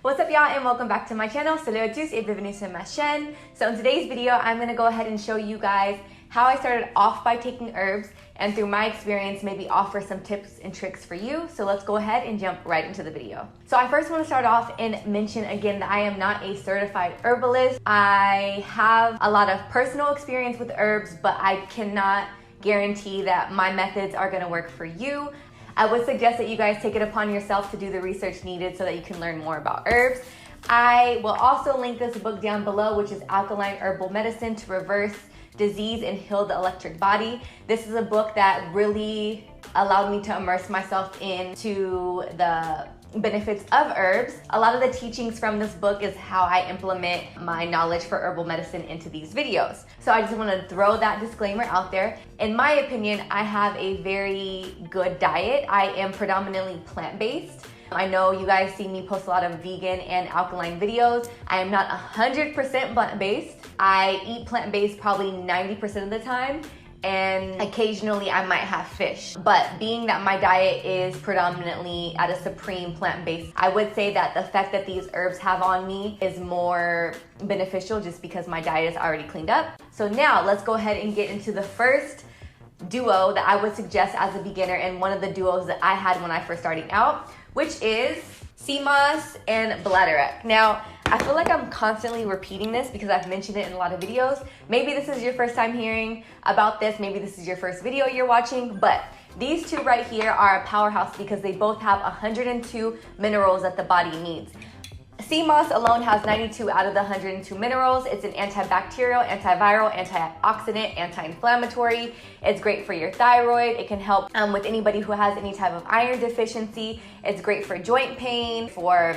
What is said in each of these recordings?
What's up y'all, and welcome back to my channel. Salut à tous et bienvenue sur ma chaîne. So in today's video, I'm going to go ahead and show you guys how I started off by taking herbs, and through my experience maybe offer some tips and tricks for you. So let's go ahead and jump right into the video. So I first want to start off and mention again that I am not a certified herbalist. I have a lot of personal experience with herbs, but I cannot guarantee that my methods are going to work for you. I would suggest that you guys take it upon yourself to do the research needed so that you can learn more about herbs. I will also link this book down below, which is Alkaline Herbal Medicine to Reverse Disease and Heal the Electric Body. This is a book that really allowed me to immerse myself into the benefits of herbs. A lot of the teachings from this book is how I implement my knowledge for herbal medicine into these videos. So I just want to throw that disclaimer out there. In my opinion, I have a very good diet. I am predominantly plant-based. I know you guys see me post a lot of vegan and alkaline videos. I am not 100% plant-based. I eat plant-based probably 90% of the time, and occasionally I might have fish. But being that my diet is predominantly at a supreme plant-based, I would say that the effect that these herbs have on me is more beneficial just because my diet is already cleaned up. So now let's go ahead and get into the first duo that I would suggest as a beginner, and one of the duos that I had when I first starting out, which is sea moss and bladderwrack. Now, I feel like I'm constantly repeating this because I've mentioned it in a lot of videos. Maybe this is your first time hearing about this, maybe this is your first video you're watching, but these two right here are a powerhouse because they both have 102 minerals that the body needs. Sea moss alone has 92 out of the 102 minerals. It's an antibacterial, antiviral, antioxidant, anti-inflammatory. It's great for your thyroid. It can help with anybody who has any type of iron deficiency. It's great for joint pain, for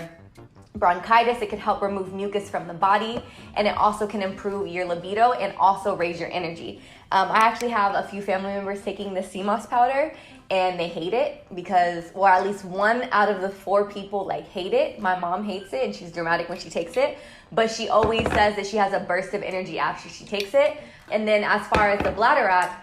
bronchitis. It can help remove mucus from the body, and it also can improve your libido and also raise your energy. I actually have a few family members taking the sea moss powder, and they hate it because, or at least 1 out of the 4 people hate it. My mom hates it, and she's dramatic when she takes it, but she always says that she has a burst of energy after she takes it. And then as far as the bladderwrack,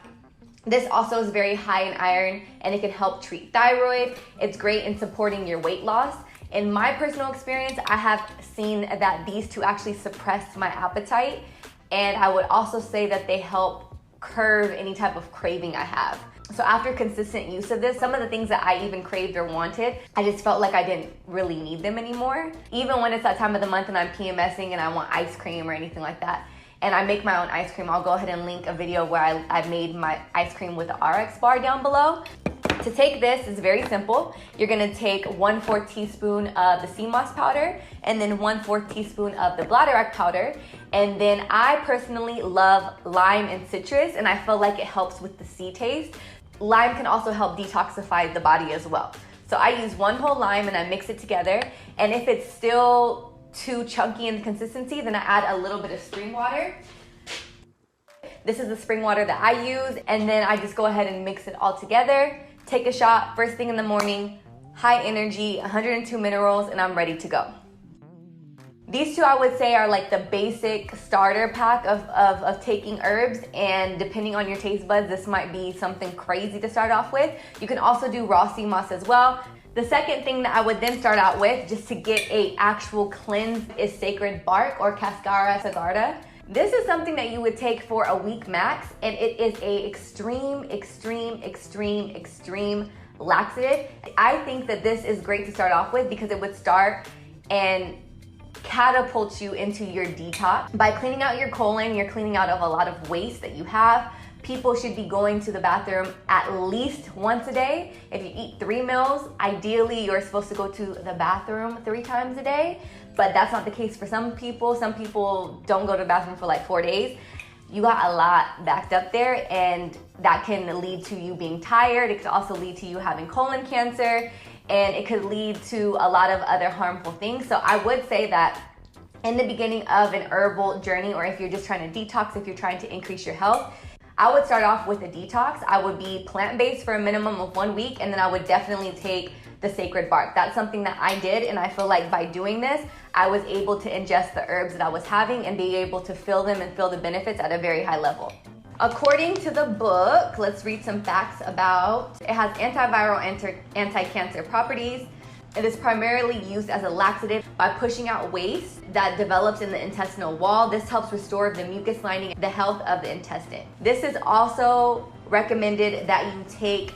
this also is very high in iron, and it can help treat thyroid. It's great in supporting your weight loss. In my personal experience, I have seen that these two actually suppress my appetite, and I would also say that they help curb any type of craving I have. So after consistent use of this, some of the things that I even craved or wanted, I just felt like I didn't really need them anymore. Even when it's that time of the month and I'm PMSing and I want ice cream or anything like that, and I make my own ice cream, I'll go ahead and link a video where I made my ice cream with the RX bar down below. To take this is very simple. You're gonna take 1/4 teaspoon of the sea moss powder and then 1/4 teaspoon of the bladderwrack powder. And then I personally love lime and citrus, and I feel like it helps with the sea taste. Lime can also help detoxify the body as well. So I use 1 whole lime and I mix it together. And if it's still too chunky in consistency, then I add a little bit of spring water. This is the spring water that I use, and then I just go ahead and mix it all together. Take a shot first thing in the morning, high energy, 102 minerals, and I'm ready to go. These two I would say are like the basic starter pack of taking herbs, and depending on your taste buds, this might be something crazy to start off with. You can also do raw sea moss as well. The second thing that I would then start out with, just to get a actual cleanse, is sacred bark or Cascara sagrada. This is something that you would take for a week max, and it is a extreme laxative. I think that this is great to start off with because it would start and catapult you into your detox. By cleaning out your colon, you're cleaning out of a lot of waste that you have. People should be going to the bathroom at least once a day. If you eat 3 meals, ideally you're supposed to go to the bathroom 3 times a day, but that's not the case for some people. Some people don't go to the bathroom for like 4 days. You got a lot backed up there, and that can lead to you being tired. It could also lead to you having colon cancer, and it could lead to a lot of other harmful things. So I would say that in the beginning of an herbal journey, or if you're just trying to detox, if you're trying to increase your health, I would start off with a detox. I would be plant-based for a minimum of 1 week, and then I would definitely take the sacred bark. That's something that I did, and I feel like by doing this, I was able to ingest the herbs that I was having and be able to feel them and feel the benefits at a very high level. According to the book, let's read some facts about it. Has antiviral, anti-cancer properties. It is primarily used as a laxative by pushing out waste that develops in the intestinal wall. This helps restore the mucus lining and the health of the intestine. This is also recommended that you take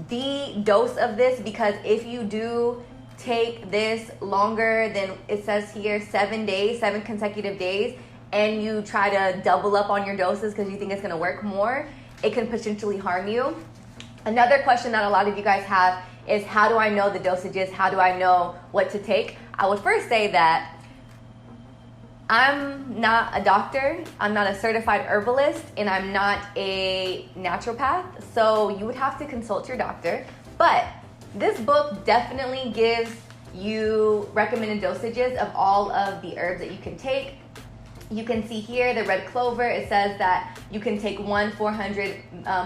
the dose of this, because if you do take this longer than it says here, 7 days, 7 consecutive days, and you try to double up on your doses because you think it's going to work more, it can potentially harm you. Another question that a lot of you guys have is, how do I know the dosages? How do I know what to take? I would first say that I'm not a doctor, I'm not a certified herbalist, and I'm not a naturopath, so you would have to consult your doctor. But this book definitely gives you recommended dosages of all of the herbs that you can take. You can see here the red clover, it says that you can take 1 400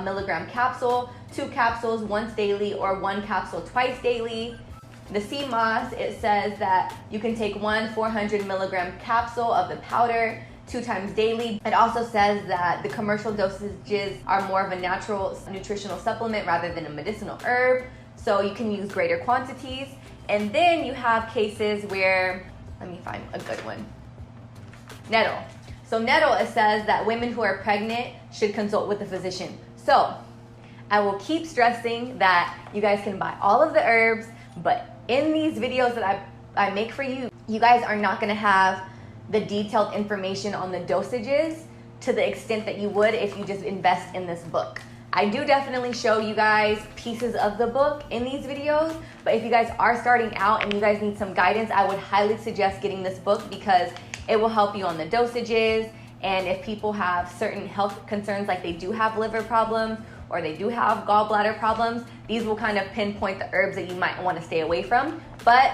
milligram capsule, 2 capsules once daily, or 1 capsule twice daily. The sea moss, it says that you can take 1 400 milligram capsule of the powder 2 times daily. It also says that the commercial dosages are more of a natural nutritional supplement rather than a medicinal herb, so you can use greater quantities. And then you have cases where, let me find a good one. Nettle. So nettle, it says that women who are pregnant should consult with a physician. So I will keep stressing that you guys can buy all of the herbs, but in these videos that I make for you, you guys are not going to have the detailed information on the dosages to the extent that you would if you just invest in this book. I do definitely show you guys pieces of the book in these videos, but if you guys are starting out and you guys need some guidance, I would highly suggest getting this book, because it will help you on the dosages. And if people have certain health concerns, like they do have liver problems or they do have gallbladder problems, these will kind of pinpoint the herbs that you might want to stay away from. But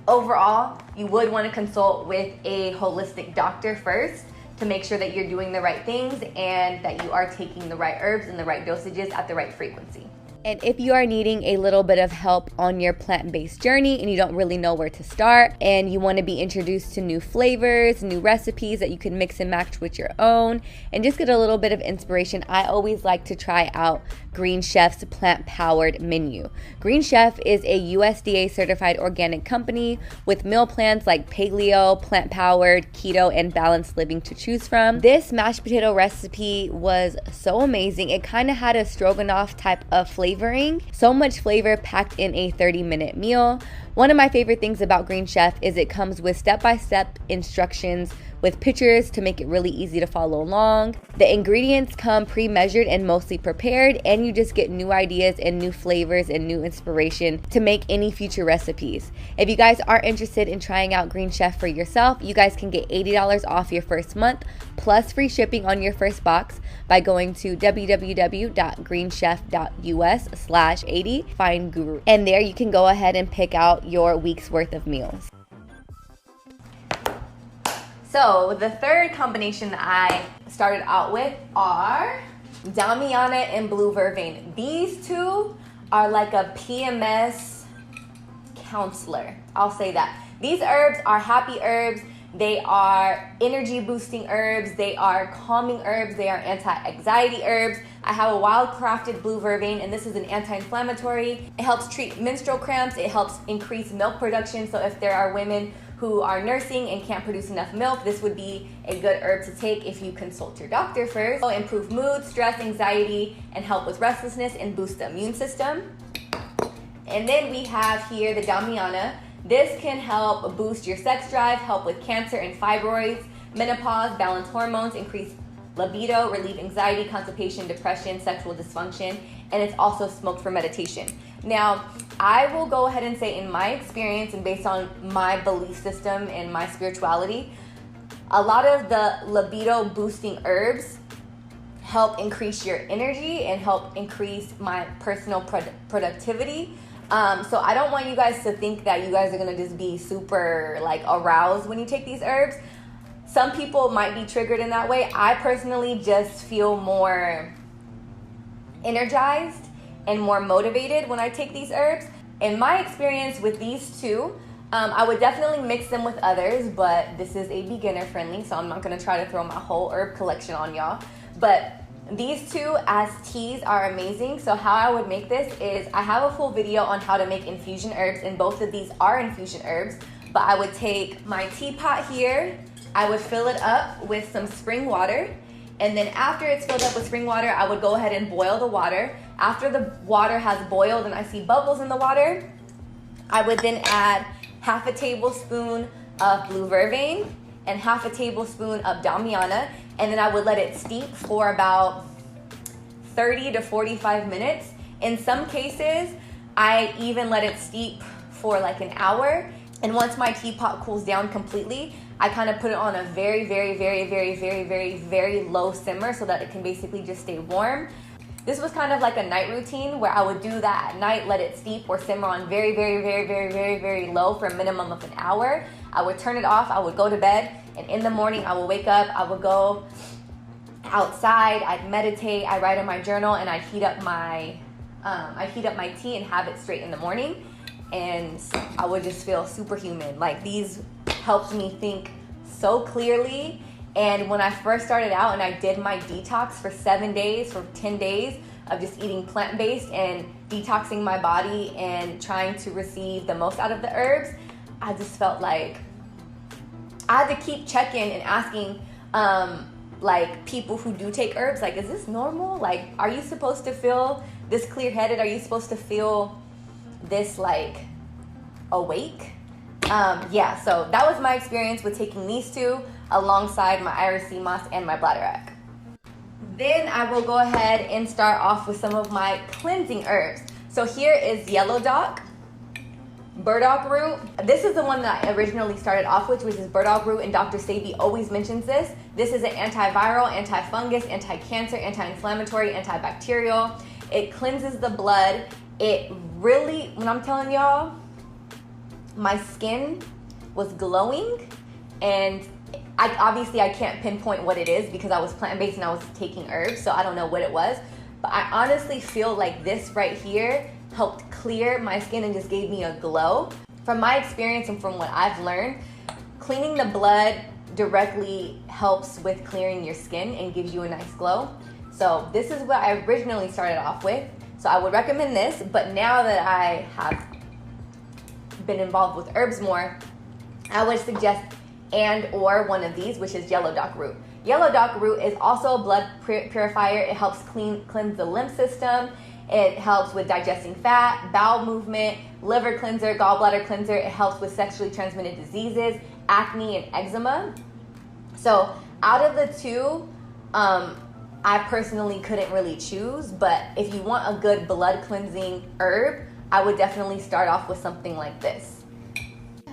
overall, you would want to consult with a holistic doctor first to make sure that you're doing the right things and that you are taking the right herbs and the right dosages at the right frequency. And if you are needing a little bit of help on your plant-based journey and you don't really know where to start, and you want to be introduced to new flavors, new recipes that you can mix and match with your own, and just get a little bit of inspiration, I always like to try out Green Chef's plant-powered menu. Green Chef is a USDA certified organic company with meal plans like paleo, plant-powered, keto, and balanced living to choose from. This mashed potato recipe was so amazing. It kind of had a stroganoff type of flavoring. So much flavor packed in a 30-minute meal. One of my favorite things about Green Chef is it comes with step-by-step instructions with pictures to make it really easy to follow along. The ingredients come pre-measured and mostly prepared, and you just get new ideas and new flavors and new inspiration to make any future recipes. If you guys are interested in trying out Green Chef for yourself, you guys can get $80 off your first month plus free shipping on your first box by going to www.greenchef.us/80, find Guru. And there you can go ahead and pick out your week's worth of meals. So the third combination that I started out with are Damiana and Blue Vervain. These two are like a PMS counselor. I'll say that. These herbs are happy herbs. They are energy boosting herbs. They are calming herbs. They are anti-anxiety herbs. I have a wild crafted Blue Vervain, and this is an anti-inflammatory. It helps treat menstrual cramps. It helps increase milk production. So if there are women who are nursing and can't produce enough milk, this would be a good herb to take if you consult your doctor first. It'll improve mood, stress, anxiety, and help with restlessness and boost the immune system. And then we have here the Damiana. This can help boost your sex drive, help with cancer and fibroids, menopause, balance hormones, increase libido, relieve anxiety, constipation, depression, sexual dysfunction, and it's also smoked for meditation. Now, I will go ahead and say in my experience and based on my belief system and my spirituality, a lot of the libido boosting herbs help increase your energy and help increase my personal productivity. So I don't want you guys to think that you guys are gonna just be super like aroused when you take these herbs. Some people might be triggered in that way. I personally just feel more energized and more motivated when I take these herbs. In my experience with these two, I would definitely mix them with others, but this is a beginner friendly, so I'm not gonna try to throw my whole herb collection on y'all. But These two as teas are amazing. So how I would make this is, I have a full video on how to make infusion herbs, and both of these are infusion herbs. But I would take my teapot here, I would fill it up with some spring water, and then after it's filled up with spring water, I would go ahead and boil the water. After the water has boiled and I see bubbles in the water, I would then add half a tablespoon of blue vervain and half a tablespoon of damiana, and then I would let it steep for about 30 to 45 minutes. In some cases, I even let it steep for like an hour. And once my teapot cools down completely, I kind of put it on a very, very, very, very, very, very, very low simmer so that it can basically just stay warm. This was kind of like a night routine where I would do that at night, let it steep or simmer on very, very, very, very, very, very low for a minimum of an hour. I would turn it off, I would go to bed, and in the morning I would wake up, I would go outside, I'd meditate, I'd write in my journal, and I'd heat up my tea and have it straight in the morning. And I would just feel superhuman. Like, these helped me think so clearly. And when I first started out and I did my detox for 7 days, for 10 days of just eating plant-based and detoxing my body and trying to receive the most out of the herbs, I just felt like I had to keep checking and asking like people who do take herbs, like, is this normal? Like, are you supposed to feel this clear-headed? Are you supposed to feel this like awake? Yeah, so that was my experience with taking these two alongside my Iris sea moss and my bladderwrack. Then I will go ahead and start off with some of my cleansing herbs. So here is yellow dock, burdock root. This is the one that I originally started off with, which is burdock root, and Dr. Sebi always mentions this. This is an antiviral, antifungus, anti-cancer, anti-inflammatory, antibacterial. It cleanses the blood. It really, when I'm telling y'all, my skin was glowing, and I can't pinpoint what it is because I was plant-based and I was taking herbs, so I don't know what it was. But I honestly feel like this right here helped clear my skin and just gave me a glow. From my experience and from what I've learned, cleaning the blood directly helps with clearing your skin and gives you a nice glow. So this is what I originally started off with. So I would recommend this, but now that I have been involved with herbs more, I would suggest or one of these, which is yellow dock root. Yellow dock root is also a blood purifier. It helps cleanse the lymph system. It helps with digesting fat, bowel movement, liver cleanser, gallbladder cleanser. It helps with sexually transmitted diseases, acne, and eczema. So out of the two, I personally couldn't really choose, but if you want a good blood cleansing herb, I would definitely start off with something like this.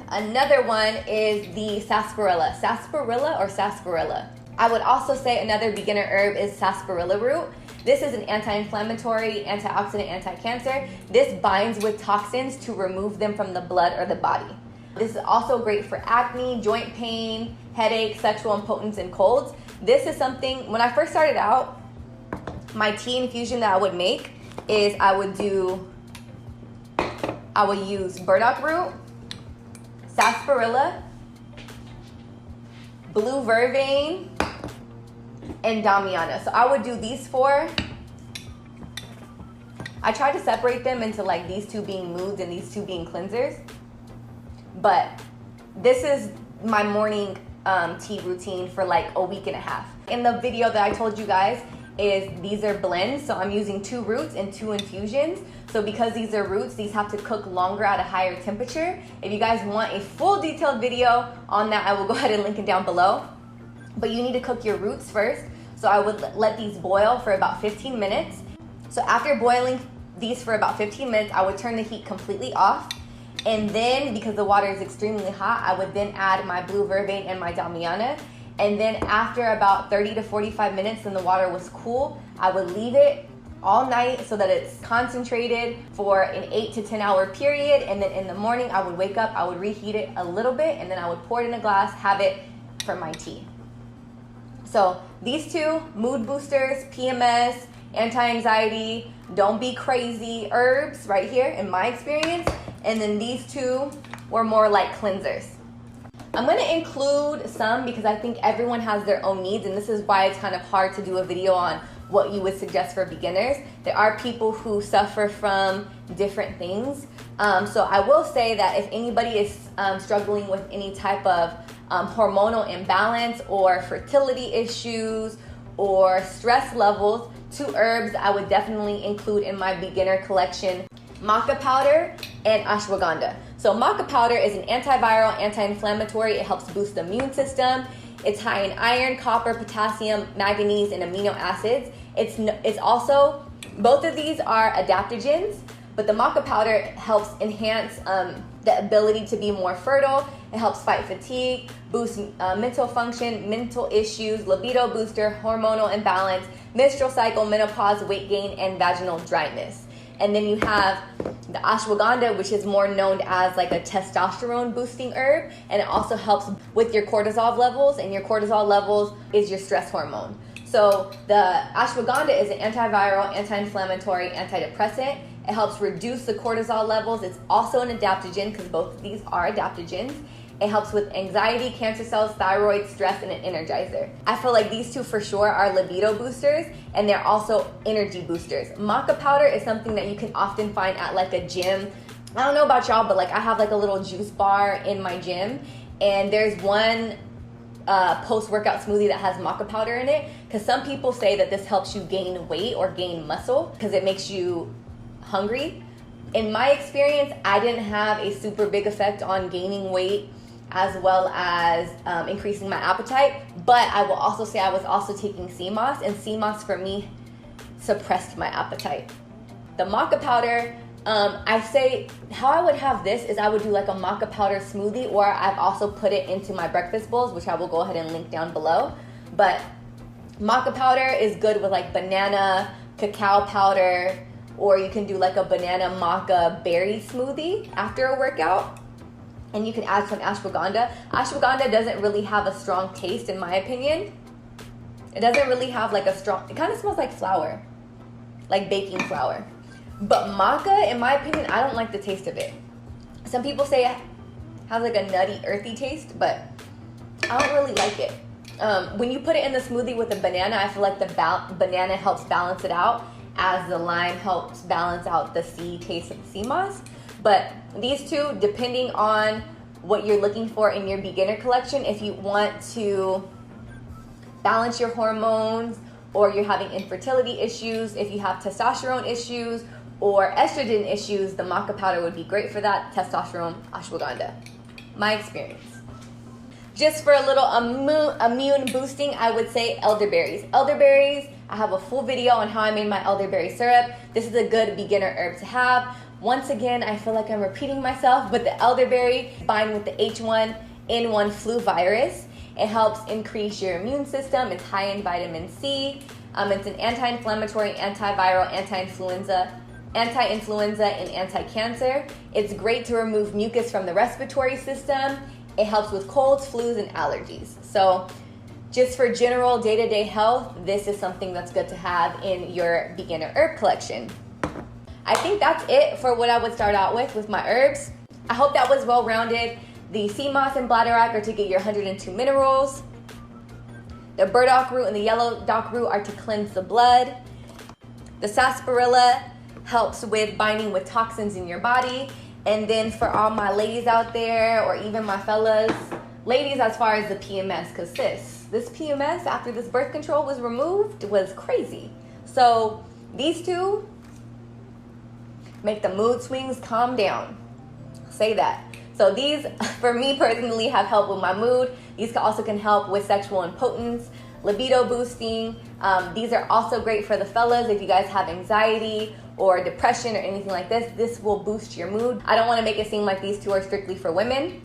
Another one is the sarsaparilla. Sarsaparilla or sarsaparilla. I would also say another beginner herb is sarsaparilla root. This is an anti-inflammatory, antioxidant, anti-cancer. This binds with toxins to remove them from the blood or the body. This is also great for acne, joint pain, headache, sexual impotence, and colds. This is something, when I first started out, my tea infusion that I would make is I would use burdock root, sarsaparilla, blue vervain, and damiana. So I would do these four. I tried to separate them into like these two being moods and these two being cleansers. But this is my morning tea routine for like a week and a half. In the video that I told you guys, these are blends, so I'm using 2 roots and 2 infusions. So because these are roots, these have to cook longer at a higher temperature. If you guys want a full detailed video on that, I will go ahead and link it down below. But you need to cook your roots first. So I would let these boil for about 15 minutes. So after boiling these for about 15 minutes, I would turn the heat completely off. And then, because the water is extremely hot, I would then add my blue vervain and my damiana. And then after about 30 to 45 minutes and the water was cool, I would leave it all night so that it's concentrated for an 8 to 10 hour period. And then in the morning, I would wake up, I would reheat it a little bit, and then I would pour it in a glass, have it for my tea. So these 2 mood boosters, PMS, anti-anxiety, don't be crazy herbs right here in my experience. And then these 2 were more like cleansers. I'm going to include some because I think everyone has their own needs, and this is why it's kind of hard to do a video on what you would suggest for beginners. There are people who suffer from different things. So I will say that if anybody is struggling with any type of hormonal imbalance or fertility issues or stress levels, 2 herbs I would definitely include in my beginner collection: maca powder and ashwagandha. So maca powder is an antiviral, anti-inflammatory. It helps boost the immune system. It's high in iron, copper, potassium, manganese, and amino acids. It's also, both of these are adaptogens, but the maca powder helps enhance the ability to be more fertile. It helps fight fatigue, boost mental function, mental issues, libido booster, hormonal imbalance, menstrual cycle, menopause, weight gain, and vaginal dryness. And then you have the ashwagandha, which is more known as like a testosterone boosting herb, and it also helps with your cortisol levels, and your cortisol levels is your stress hormone. So the ashwagandha is an antiviral, anti-inflammatory, antidepressant. It helps reduce the cortisol levels. It's also an adaptogen, because both of these are adaptogens. It helps with anxiety, cancer cells, thyroid, stress, and an energizer. I feel like these 2 for sure are libido boosters, and they're also energy boosters. Maca powder is something that you can often find at like a gym. I don't know about y'all, but like I have like a little juice bar in my gym, and there's one post-workout smoothie that has maca powder in it, because some people say that this helps you gain weight or gain muscle because it makes you hungry. In my experience, I didn't have a super big effect on gaining weight as well as increasing my appetite, but I will also say I was also taking sea moss, and sea moss for me suppressed my appetite. The maca powder, I say how I would have this is I would do like a maca powder smoothie, or I've also put it into my breakfast bowls, which I will go ahead and link down below. But maca powder is good with like banana, cacao powder, or you can do like a banana maca berry smoothie after a workout. And you can add some ashwagandha. Ashwagandha doesn't really have a strong taste, in my opinion. It doesn't really have like a strong, it kind of smells like flour, like baking flour. But maca, in my opinion, I don't like the taste of it. Some people say it has like a nutty, earthy taste, but I don't really like it. When you put it in the smoothie with a banana, I feel like the banana helps balance it out, as the lime helps balance out the sea taste of the sea moss. But these 2, depending on what you're looking for in your beginner collection, if you want to balance your hormones, or you're having infertility issues, if you have testosterone issues or estrogen issues, the maca powder would be great for that. Testosterone, ashwagandha. My experience. Just for a little immune boosting, I would say elderberries. Elderberries, I have a full video on how I made my elderberry syrup. This is a good beginner herb to have. Once again, I feel like I'm repeating myself, but the elderberry bind with the H1N1 flu virus. It helps increase your immune system. It's high in vitamin C. It's an anti-inflammatory, antiviral, anti-influenza, and anti-cancer. It's great to remove mucus from the respiratory system. It helps with colds, flus, and allergies. So just for general day-to-day health, this is something that's good to have in your beginner herb collection. I think that's it for what I would start out with my herbs. I hope that was well-rounded. The sea moss and bladderwrack are to get your 102 minerals. The burdock root and the yellow dock root are to cleanse the blood. The sarsaparilla helps with binding with toxins in your body. And then for all my ladies out there, or even my fellas, ladies as far as the PMS, because this PMS after this birth control was removed was crazy. So these 2 make the mood swings calm down. Say that. So these, for me personally, have helped with my mood. These also can help with sexual impotence, libido boosting. These are also great for the fellas if you guys have anxiety or depression or anything like this. This will boost your mood. I don't want to make it seem like these 2 are strictly for women,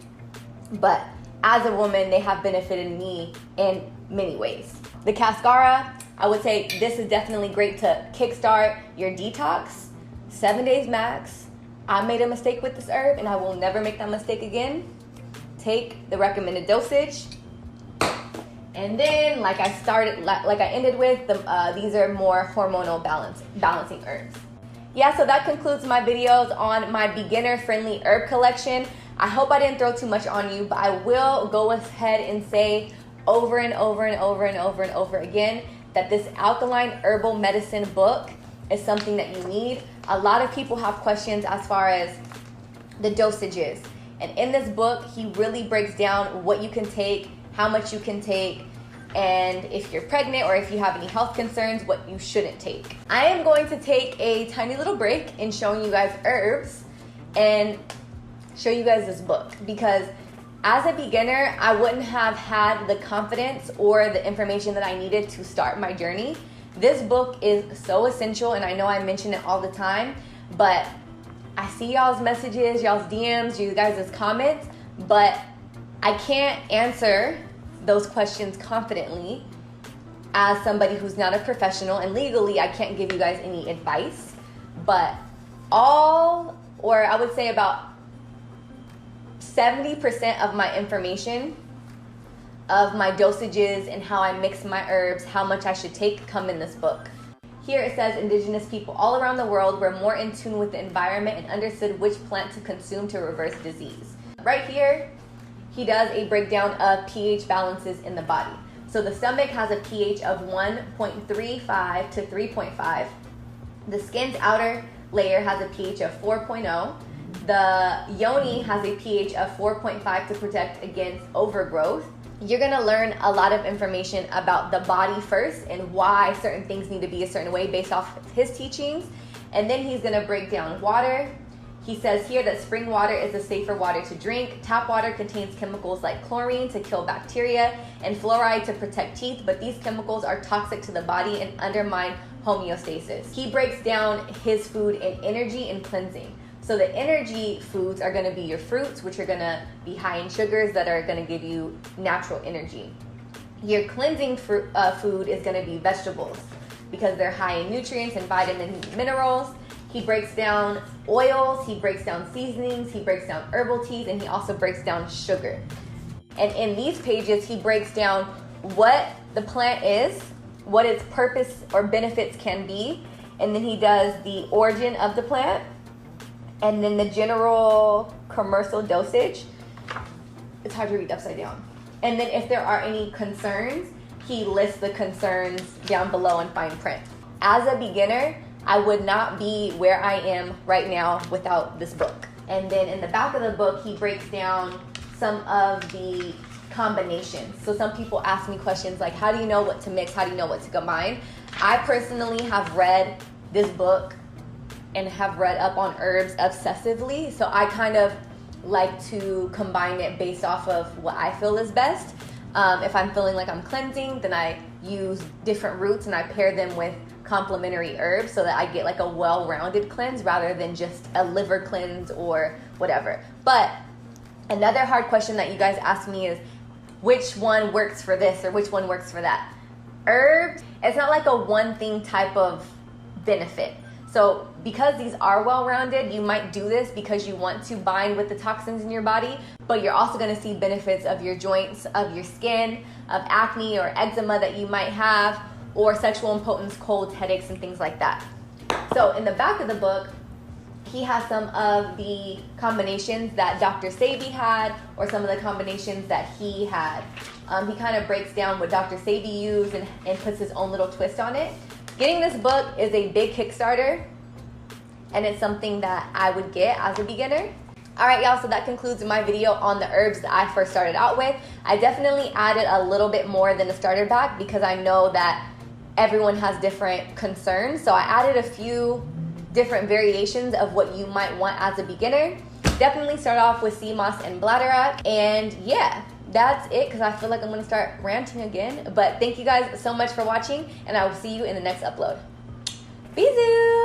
but as a woman, they have benefited me in many ways. The cascara, I would say this is definitely great to kickstart your detox. 7 days max. I made a mistake with this herb, and I will never make that mistake again. Take the recommended dosage. And then, like I ended with, these are more hormonal balancing herbs. Yeah, so that concludes my videos on my beginner-friendly herb collection. I hope I didn't throw too much on you, but I will go ahead and say over and over and over and over and over again that this alkaline herbal medicine book is something that you need. A lot of people have questions as far as the dosages. And in this book, he really breaks down what you can take, how much you can take, and if you're pregnant or if you have any health concerns, what you shouldn't take. I am going to take a tiny little break in showing you guys herbs and show you guys this book, because as a beginner, I wouldn't have had the confidence or the information that I needed to start my journey. This book is so essential, and I know I mention it all the time, but I see y'all's messages, y'all's DMs, you guys' comments, but I can't answer those questions confidently as somebody who's not a professional, and legally I can't give you guys any advice. But I would say about 70% of my information of my dosages and how I mix my herbs, how much I should take, come in this book. Here it says indigenous people all around the world were more in tune with the environment and understood which plant to consume to reverse disease. Right here, he does a breakdown of pH balances in the body. So the stomach has a pH of 1.35 to 3.5. The skin's outer layer has a pH of 4.0. The yoni has a pH of 4.5 to protect against overgrowth. You're gonna learn a lot of information about the body first and why certain things need to be a certain way based off his teachings. And then he's gonna break down water. He says here that spring water is a safer water to drink. Tap water contains chemicals like chlorine to kill bacteria and fluoride to protect teeth, but these chemicals are toxic to the body and undermine homeostasis. He breaks down his food in energy and cleansing. So the energy foods are gonna be your fruits, which are gonna be high in sugars that are gonna give you natural energy. Your cleansing food is gonna be vegetables because they're high in nutrients and vitamins and minerals. He breaks down oils, he breaks down seasonings, he breaks down herbal teas, and he also breaks down sugar. And in these pages, he breaks down what the plant is, what its purpose or benefits can be, and then he does the origin of the plant, and then the general commercial dosage. It's hard to read upside down. And then if there are any concerns, he lists the concerns down below in fine print. As a beginner, I would not be where I am right now without this book. And then in the back of the book, he breaks down some of the combinations. So some people ask me questions like, how do you know what to mix? How do you know what to combine? I personally have read this book and have read up on herbs obsessively. So I kind of like to combine it based off of what I feel is best. If I'm feeling like I'm cleansing, then I use different roots and I pair them with complementary herbs so that I get like a well-rounded cleanse rather than just a liver cleanse or whatever. But another hard question that you guys ask me is, which one works for this or which one works for that? Herbs, it's not like a one thing type of benefit. So because these are well-rounded, you might do this because you want to bind with the toxins in your body, but you're also going to see benefits of your joints, of your skin, of acne or eczema that you might have, or sexual impotence, colds, headaches, and things like that. So in the back of the book, he has some of the combinations that Dr. Sebi had, or some of the combinations that he had. He kind of breaks down what Dr. Sebi used and puts his own little twist on it. Getting this book is a big Kickstarter, and it's something that I would get as a beginner. All right, y'all, so that concludes my video on the herbs that I first started out with. I definitely added a little bit more than the starter pack because I know that everyone has different concerns. So I added a few different variations of what you might want as a beginner. Definitely start off with sea moss and bladderwrack. And yeah, that's it because I feel like I'm gonna start ranting again. But thank you guys so much for watching, and I will see you in the next upload. Bisous!